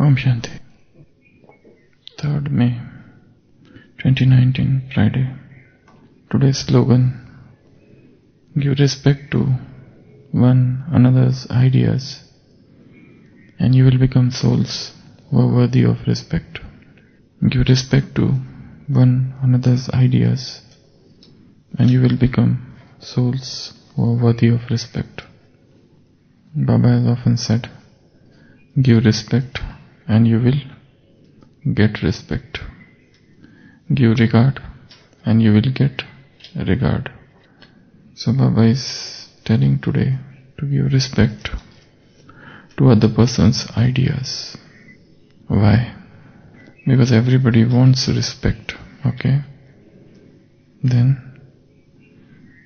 Om Shanti. 3rd May 2019, Friday. Today's slogan: give respect to one another's ideas and you will become souls who are worthy of respect. Give respect to one another's ideas and you will become souls who are worthy of respect. Baba has often said, give respect and you will get respect. Give regard and you will get regard. So Baba is telling today to give respect to other person's ideas. Why? Because everybody wants respect, okay? Then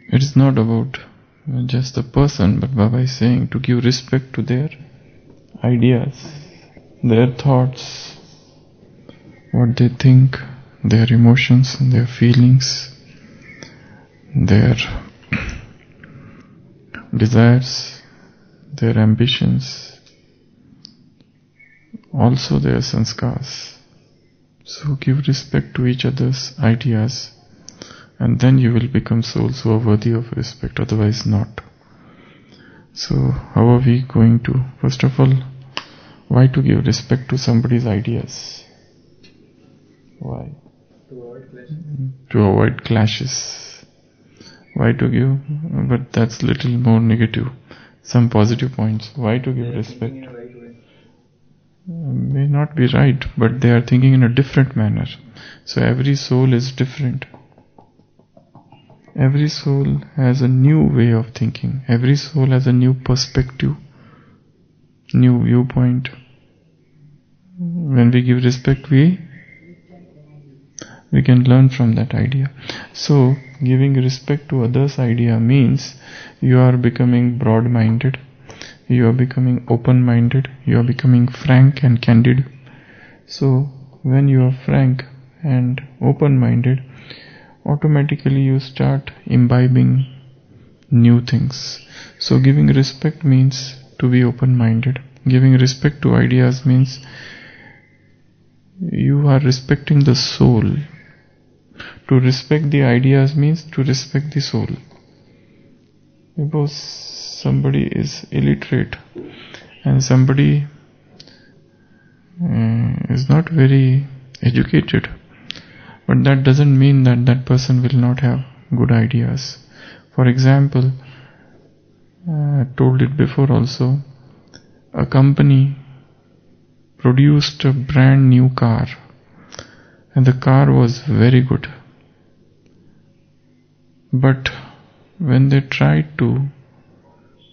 it is not about just the person, but Baba is saying to give respect to their ideas, their thoughts, what they think, their emotions, their feelings, their desires, their ambitions, also their sanskars. So give respect to each other's ideas and then you will become souls who are worthy of respect, otherwise not. So how are we going to, first of all, why to give respect to somebody's ideas? Why? To avoid clashes. Why to give? But that's little more negative. Some positive points. Why to give respect? May not be right, but they are thinking in a different manner. So every soul is different. Every soul has a new way of thinking. Every soul has a new perspective, new viewpoint. When we give respect, we can learn from that idea. So, giving respect to others' idea means you are becoming broad-minded, you are becoming open-minded, you are becoming frank and candid. So, when you are frank and open-minded, automatically you start imbibing new things. So, giving respect means to be open-minded. Giving respect to ideas means you are respecting the soul. To respect the ideas means to respect the soul. Suppose somebody is illiterate and somebody is not very educated, but that doesn't mean that that person will not have good ideas. For example, I told it before also, a company produced a brand new car and the car was very good. But when they tried to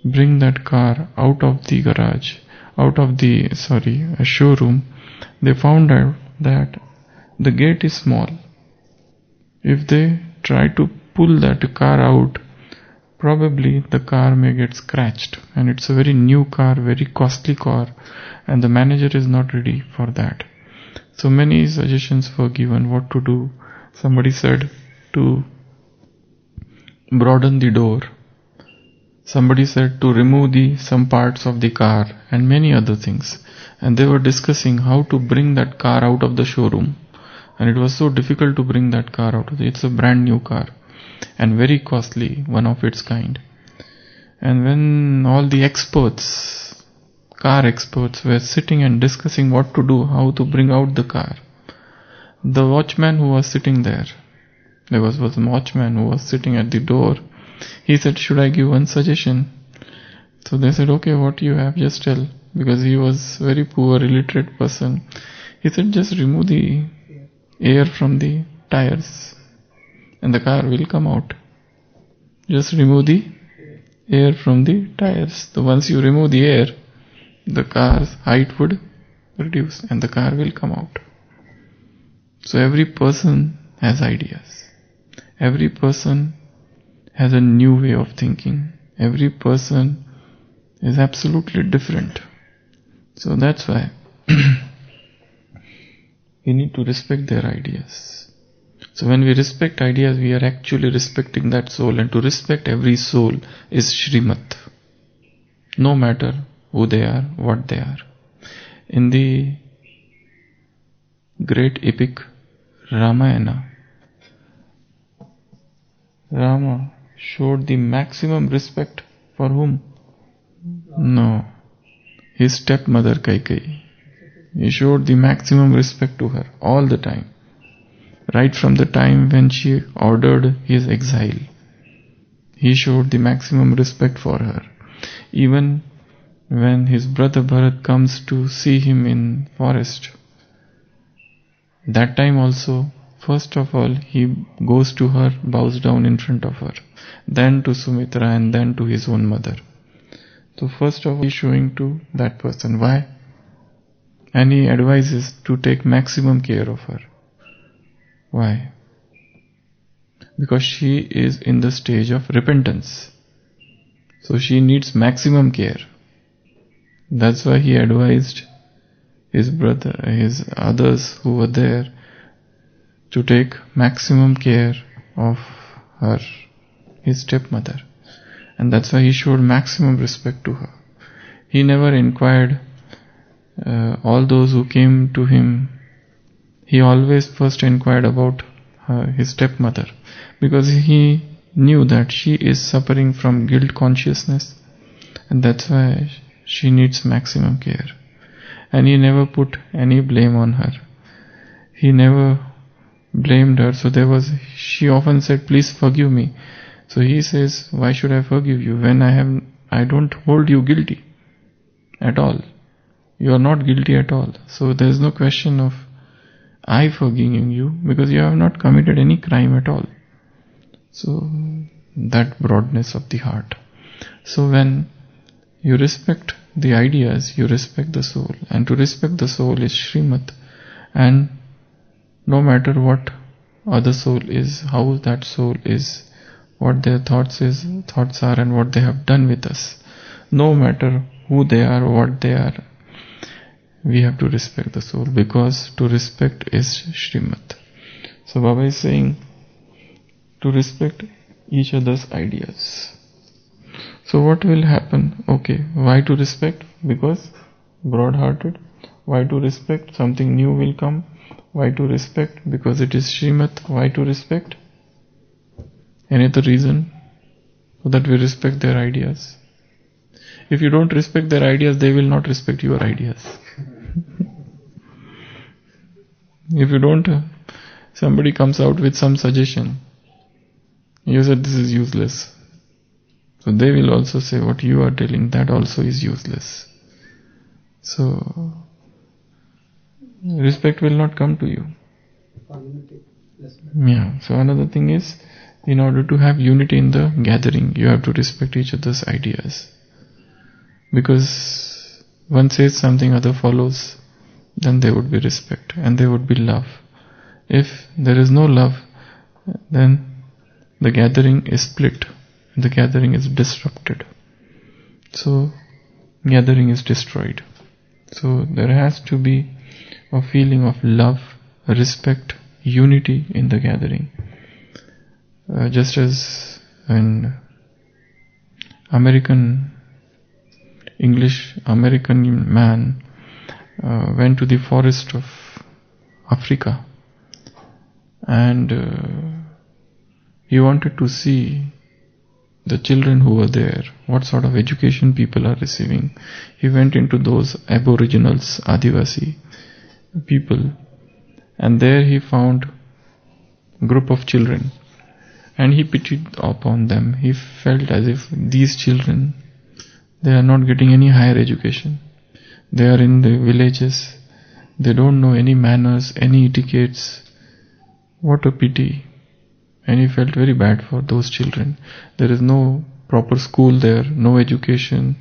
bring that car out of the garage, a showroom, they found out that the gate is small. If they try to pull that car out, probably the car may get scratched, and it's a very new car, very costly car, and the manager is not ready for that. So many suggestions were given what to do. Somebody said to broaden the door. Somebody said to remove some parts of the car and many other things. And they were discussing how to bring that car out of the showroom. And it was so difficult to bring that car out. It's a brand new car and very costly, one of its kind. And when all the experts, car experts, were sitting and discussing what to do, how to bring out the car, the watchman who was sitting there was a watchman who was sitting at the door. He said, should I give one suggestion? So they said, okay, what you have, just tell. Because he was very poor, illiterate person. He said, just remove the air from the tires and the car will come out. Just remove the air from the tires. So once you remove the air, the car's height would reduce and the car will come out. So every person has ideas. Every person has a new way of thinking. Every person is absolutely different. So that's why we need to respect their ideas. So when we respect ideas, we are actually respecting that soul, and to respect every soul is Srimad. No matter who they are, what they are. In the great epic Ramayana, Rama showed the maximum respect for whom? No, his stepmother Kaikeyi. He showed the maximum respect to her all the time. Right from the time when she ordered his exile, he showed the maximum respect for her. Even when his brother Bharat comes to see him in forest, that time also, first of all, he goes to her, bows down in front of her, then to Sumitra and then to his own mother. So first of all, he is showing to that person. Why? And he advises to take maximum care of her. Why? Because she is in the stage of repentance. So she needs maximum care. That's why he advised his brother, his others who were there, to take maximum care of her, his stepmother. And that's why he showed maximum respect to her. He never inquired all those who came to him. He always first inquired about his stepmother, because he knew that she is suffering from guilt consciousness, and that's why she needs maximum care. And he never put any blame on her. He never blamed her. So she often said, please forgive me. So he says, why should I forgive you when I don't hold you guilty at all. You are not guilty at all. So there is no question of I forgiving you, because you have not committed any crime at all. So that broadness of the heart. So when you respect the ideas, you respect the soul. And to respect the soul is Srimad. And no matter what other soul is, how that soul is, what their thoughts are, and what they have done with us, no matter who they are or what they are, we have to respect the soul, because to respect is Srimad. So Baba is saying to respect each other's ideas. So what will happen? Okay, why to respect? Because broad-hearted. Why to respect? Something new will come. Why to respect? Because it is Srimad. Why to respect? Any other reason? So that we respect their ideas. If you don't respect their ideas, they will not respect your ideas. If you don't, somebody comes out with some suggestion, you said this is useless. So they will also say what you are telling, that also is useless. So respect will not come to you. Yeah. So another thing is, in order to have unity in the gathering, you have to respect each other's ideas. Because one says something, other follows, then there would be respect and there would be love. If there is no love, then the gathering is split, the gathering is disrupted. So gathering is destroyed. So there has to be a feeling of love, respect, unity in the gathering. Just as an American man went to the forest of Africa, and he wanted to see the children who were there, what sort of education people are receiving. He went into those aboriginals, Adivasi people, and there he found a group of children, and he pitied upon them. He felt as if these children, they are not getting any higher education. They are in the villages. They don't know any manners, any etiquettes. What a pity. And he felt very bad for those children. There is no proper school there, no education,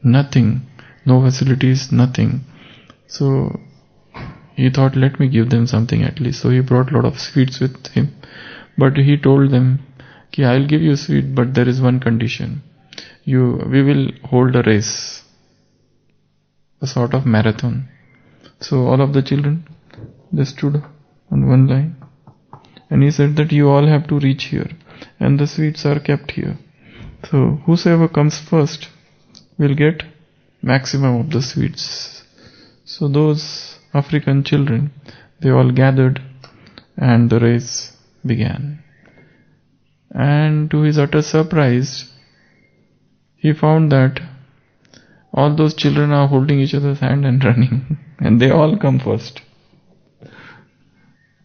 nothing, no facilities, nothing. So he thought, let me give them something at least. So he brought a lot of sweets with him. But he told them, I'll give you sweet, but there is one condition. We will hold a race, a sort of marathon. So all of the children, they stood on one line, and he said that you all have to reach here, and the sweets are kept here. So whosoever comes first will get maximum of the sweets. So those African children, They all gathered and the race began. And to his utter surprise, he found that all those children are holding each other's hand and running, and they all come first.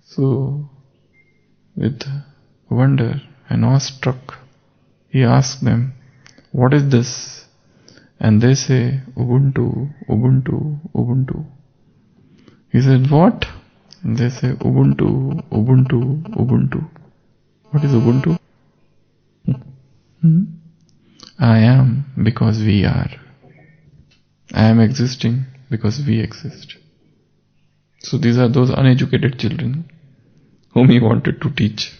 So, with wonder and awestruck, he asked them, "What is this?" And they say, "Ubuntu, Ubuntu, Ubuntu." He said, "What?" And they say, "Ubuntu, Ubuntu, Ubuntu." What is Ubuntu? I am because we are. I am existing because we exist. So these are those uneducated children whom he wanted to teach,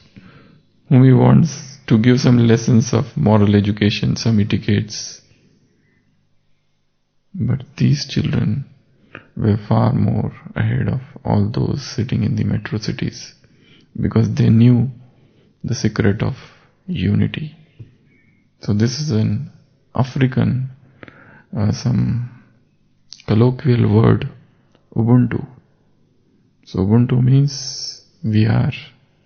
whom he wants to give some lessons of moral education, some etiquettes. But these children were far more ahead of all those sitting in the metro cities, because they knew the secret of unity. So this is an African, some colloquial word, Ubuntu. So Ubuntu means we are.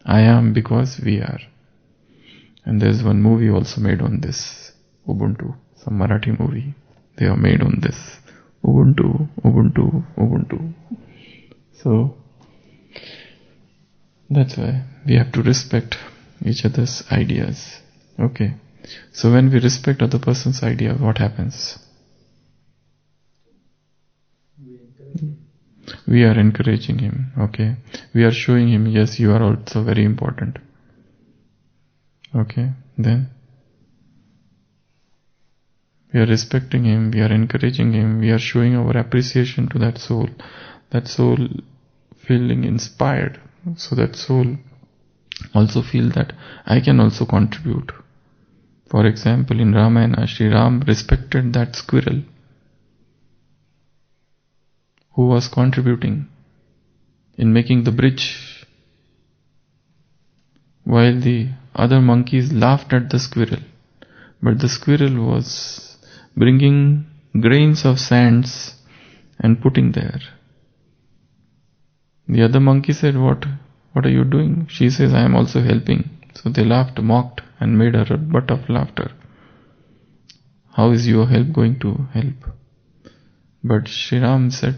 I am because we are. And there's one movie also made on this, Ubuntu, some Marathi movie. They are made on this, Ubuntu, Ubuntu, Ubuntu. So that's why we have to respect each other's ideas. Okay. So when we respect other person's idea, what happens? We are encouraging him. Okay. We are showing him, yes, you are also very important. Okay. Then we are respecting him, we are encouraging him, we are showing our appreciation to that soul feeling inspired, so that soul also feel that I can also contribute. For example, in Ramayana, Sri Ram respected that squirrel who was contributing in making the bridge, while the other monkeys laughed at the squirrel. But the squirrel was bringing grains of sands and putting there. The other monkey said, What are you doing? She says, I am also helping. So they laughed, mocked, and made her a butt of laughter. How is your help going to help? But Sri Ram said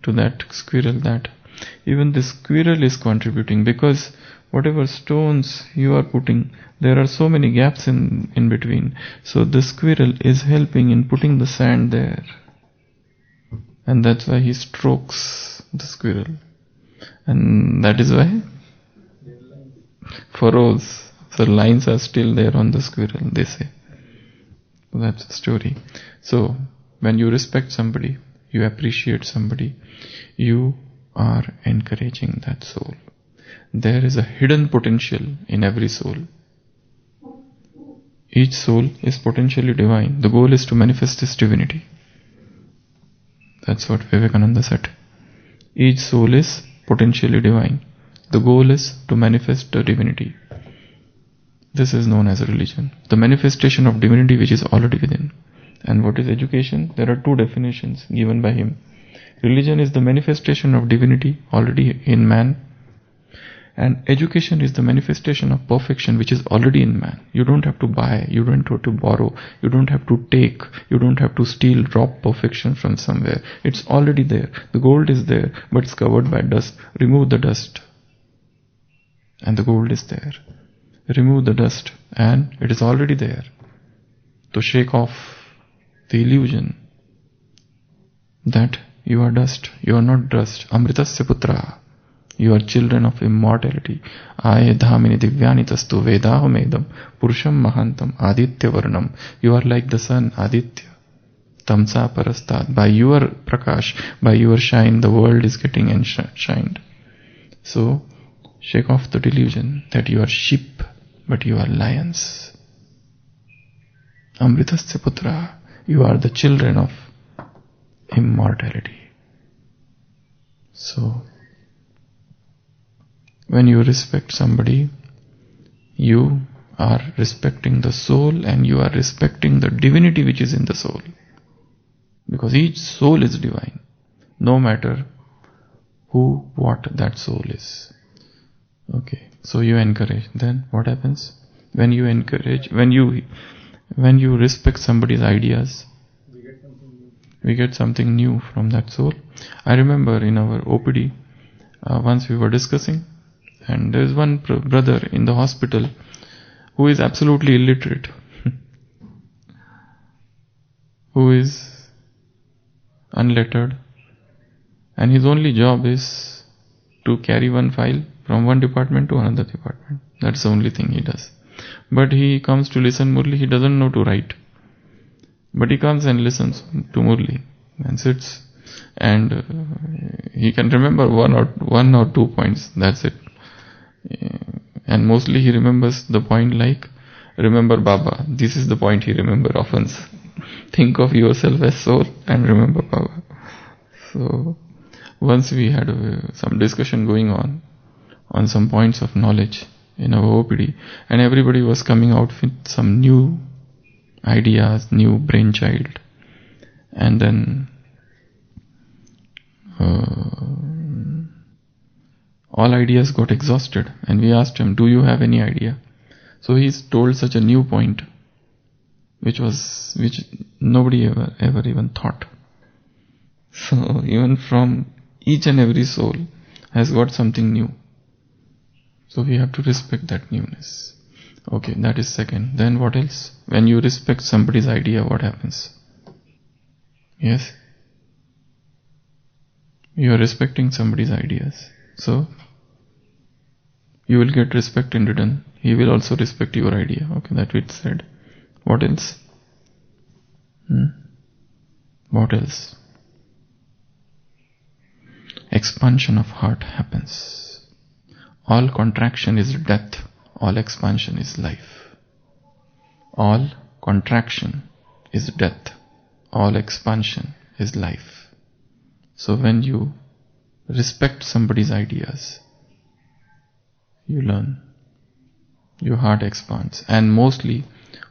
to that squirrel that even the squirrel is contributing, because whatever stones you are putting, there are so many gaps in between. So the squirrel is helping in putting the sand there. And that's why he strokes the squirrel. And that is why furrows, so lines are still there on the squirrel, they say. So that's the story. So when you respect somebody, you appreciate somebody, you are encouraging that soul. There is a hidden potential in every soul. Each soul is potentially divine. The goal is to manifest this divinity. That's what Vivekananda said. Each soul is potentially divine. The goal is to manifest the divinity. This is known as a religion. The manifestation of divinity which is already within. And what is education? There are two definitions given by him. Religion is the manifestation of divinity already in man. And education is the manifestation of perfection which is already in man. You don't have to buy, you don't have to borrow, you don't have to take, you don't have to steal, drop perfection from somewhere. It's already there. The gold is there, but it's covered by dust. Remove the dust, and the gold is there. Remove the dust, and it is already there. To shake off the illusion that you are dust. You are not dust. Amritasya putra. You are children of immortality. Aye dhamini divyani tastu vedahomedam purusham mahantam aditya varnam. You are like the sun, Aditya. Tamsa parastat. By your prakash, by your shine, the world is getting shined. So, shake off the delusion that you are sheep, but you are lions. Amritasya putra. You are the children of immortality. So, when you respect somebody, you are respecting the soul and you are respecting the divinity which is in the soul. Because each soul is divine. No matter who, what that soul is. Okay, so you encourage. Then what happens? When you encourage, when you respect somebody's ideas, we get something new from that soul. I remember in our OPD, once we were discussing, and there is one brother in the hospital who is absolutely illiterate, who is unlettered, and his only job is to carry one file from one department to another department. That's the only thing he does. But he comes to listen Murli. He doesn't know to write, but he comes and listens to Murli and sits, and he can remember one or 2 points. That's it. And mostly he remembers the point like, remember Baba. This is the point he remember often. Think of yourself as soul and remember Baba. So once we had some discussion going on some points of knowledge in our OPD, and everybody was coming out with some new ideas, new brainchild, and then all ideas got exhausted, and we asked him, do you have any idea? So he's told such a new point which nobody ever even thought. So even from each and every soul has got something new. So we have to respect that newness. Okay, that is second. Then what else? When you respect somebody's idea, what happens? Yes? You are respecting somebody's ideas. So you will get respect in return. He will also respect your idea. Okay, that we said. What else? What else? Expansion of heart happens. All contraction is death. All expansion is life. All contraction is death. All expansion is life. So when you respect somebody's ideas, you learn. Your heart expands. And mostly,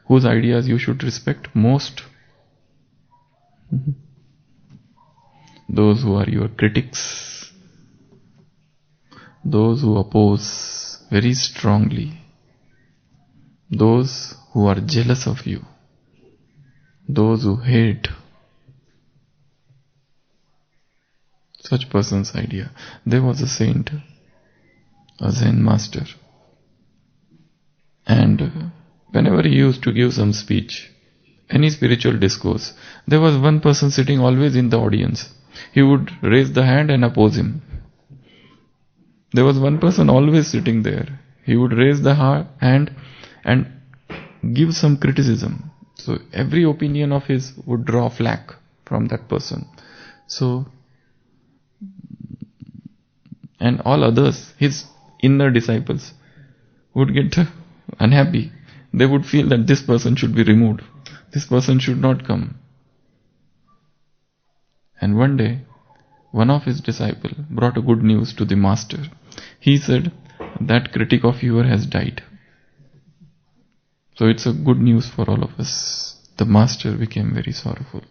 whose ideas you should respect most? Those who are your critics, those who oppose very strongly, those who are jealous of you, those who hate such person's idea. There was a saint, a Zen master, and whenever he used to give some speech, any spiritual discourse, there was one person sitting always in the audience. He would raise the hand and oppose him. There was one person always sitting there. He would raise the hand and give some criticism. So every opinion of his would draw flack from that person. So, and all others, his inner disciples, would get unhappy. They would feel that this person should be removed. This person should not come. And one day, one of his disciples brought a good news to the master. He said, that critic of yours has died. So it's a good news for all of us. The master became very sorrowful.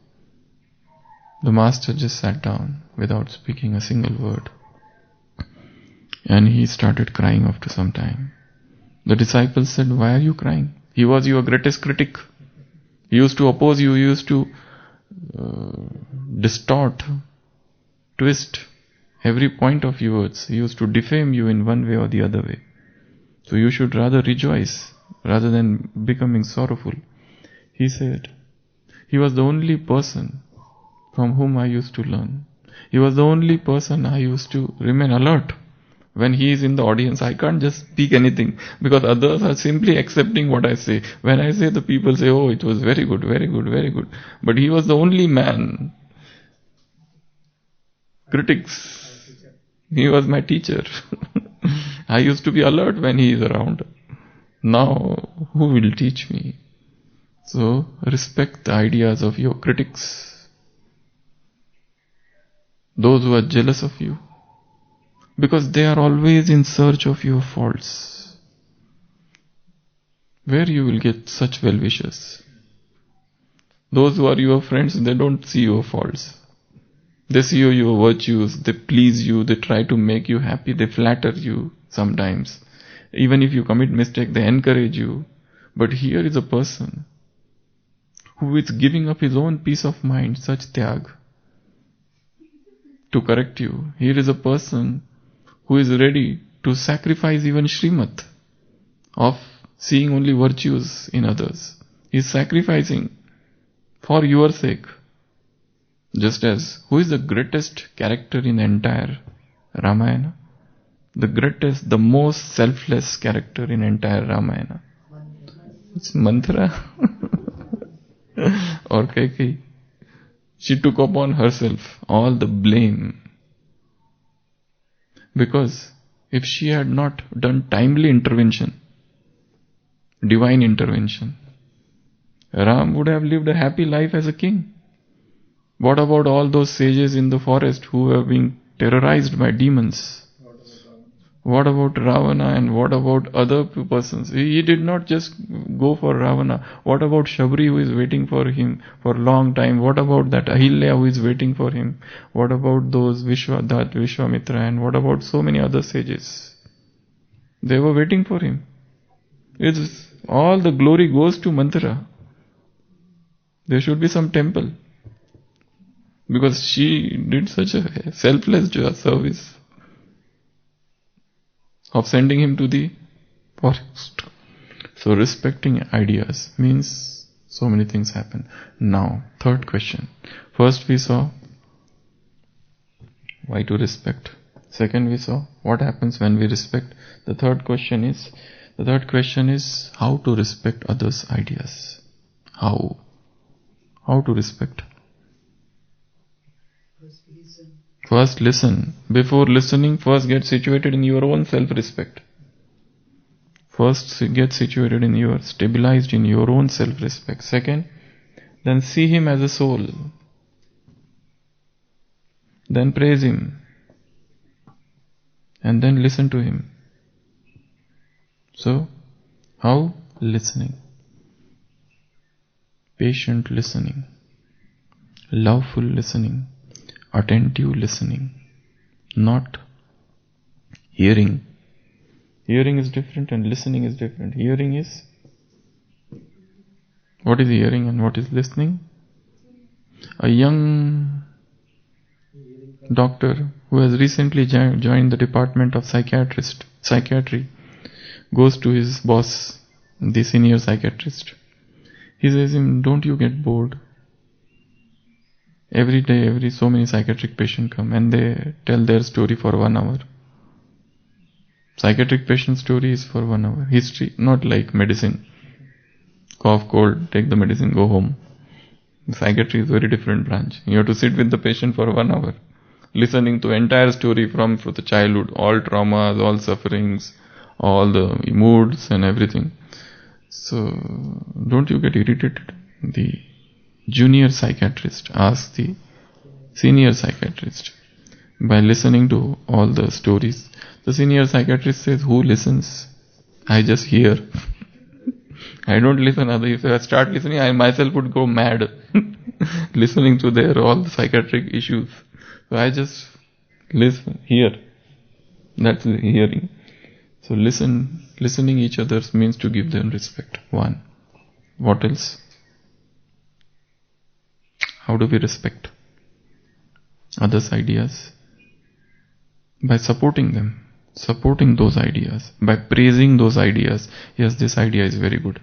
The master just sat down without speaking a single word. And he started crying after some time. The disciples said, why are you crying? He was your greatest critic. He used to oppose you, he used to distort, twist every point of yours. He used to defame you in one way or the other way. So you should rather rejoice rather than becoming sorrowful. He said, he was the only person from whom I used to learn. He was the only person I used to remain alert. When he is in the audience, I can't just speak anything because others are simply accepting what I say. When I say, the people say, oh, it was very good, very good, very good. But he was the only man. Critics. He was my teacher. I used to be alert when he is around. Now, who will teach me? So, respect the ideas of your critics. Those who are jealous of you. Because they are always in search of your faults. Where you will get such well-wishers? Those who are your friends, they don't see your faults. They see your virtues, they please you, they try to make you happy, they flatter you sometimes. Even if you commit mistake, they encourage you. But here is a person who is giving up his own peace of mind, such tyag, to correct you. Here is a person who is ready to sacrifice even Srimad of seeing only virtues in others. He is sacrificing for your sake. Just as, who is the greatest character in the entire Ramayana? The greatest, the most selfless character in entire Ramayana. It's Manthara or Kaikeyi. She took upon herself all the blame. Because if she had not done timely intervention, divine intervention, Ram would have lived a happy life as a king. What about all those sages in the forest who have been terrorized by demons? What about Ravana and what about other persons? He did not just go for Ravana. What about Shabri who is waiting for him for a long time? What about that Ahilya who is waiting for him? What about those Vishwamitra, and what about so many other sages? They were waiting for him. All the glory goes to Manthara. There should be some temple. Because she did such a selfless service of sending him to the forest. So respecting ideas means so many things happen. Now, third question. First we saw why to respect. Second we saw what happens when we respect. The third question is how to respect others' ideas. How to respect. First listen. Before listening, first get situated in your own self-respect. First get situated in stabilized in your own self-respect. Second, then see him as a soul. Then praise him. And then listen to him. So, how? Listening. Patient listening. Loveful listening. Attentive listening, not hearing. Hearing is different and listening is different. Hearing is, what is hearing and what is listening? A young doctor who has recently joined the department of psychiatry goes to his boss, the senior psychiatrist. He says to him, don't you get bored? Every day, so many psychiatric patients come and they tell their story for 1 hour. Psychiatric patient story is for 1 hour. History, not like medicine. Cough, cold, take the medicine, go home. Psychiatry is very different branch. You have to sit with the patient for 1 hour, listening to entire story from the childhood, all traumas, all sufferings, all the moods and everything. So, don't you get irritated? The junior psychiatrist asks the senior psychiatrist by listening to all the stories. The senior psychiatrist says, who listens? I just hear. I don't listen. If I start listening, I myself would go mad listening to all the psychiatric issues. So I just listen, hear. That's the hearing. So listening each other means to give them respect. One. What else? How do we respect others' ideas? By supporting them, supporting those ideas, by praising those ideas. Yes, this idea is very good.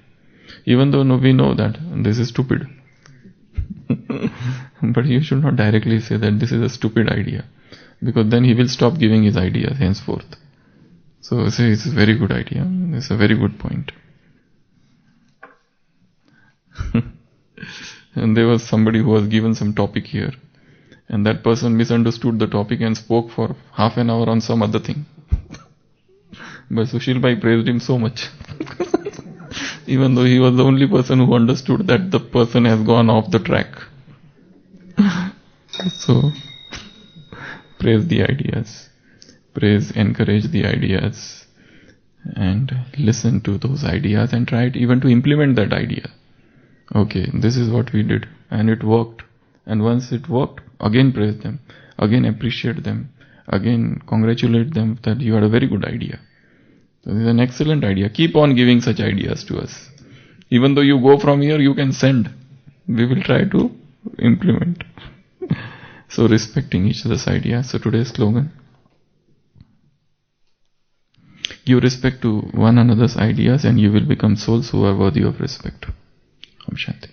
Even though we know that this is stupid. But you should not directly say that this is a stupid idea, because then he will stop giving his ideas henceforth. So say it's a very good idea, it's a very good point. And there was somebody who was given some topic here, and that person misunderstood the topic and spoke for half an hour on some other thing. But Sushil Bhai praised him so much. Even though he was the only person who understood that the person has gone off the track. So, praise the ideas. Encourage the ideas. And listen to those ideas and try even to implement that idea. Okay, this is what we did and it worked. And once it worked, again praise them, again appreciate them, again congratulate them that you had a very good idea. So this is an excellent idea. Keep on giving such ideas to us. Even though you go from here, you can send. We will try to implement. So respecting each other's ideas. So today's slogan: give respect to one another's ideas and you will become souls who are worthy of respect. Om Shanti.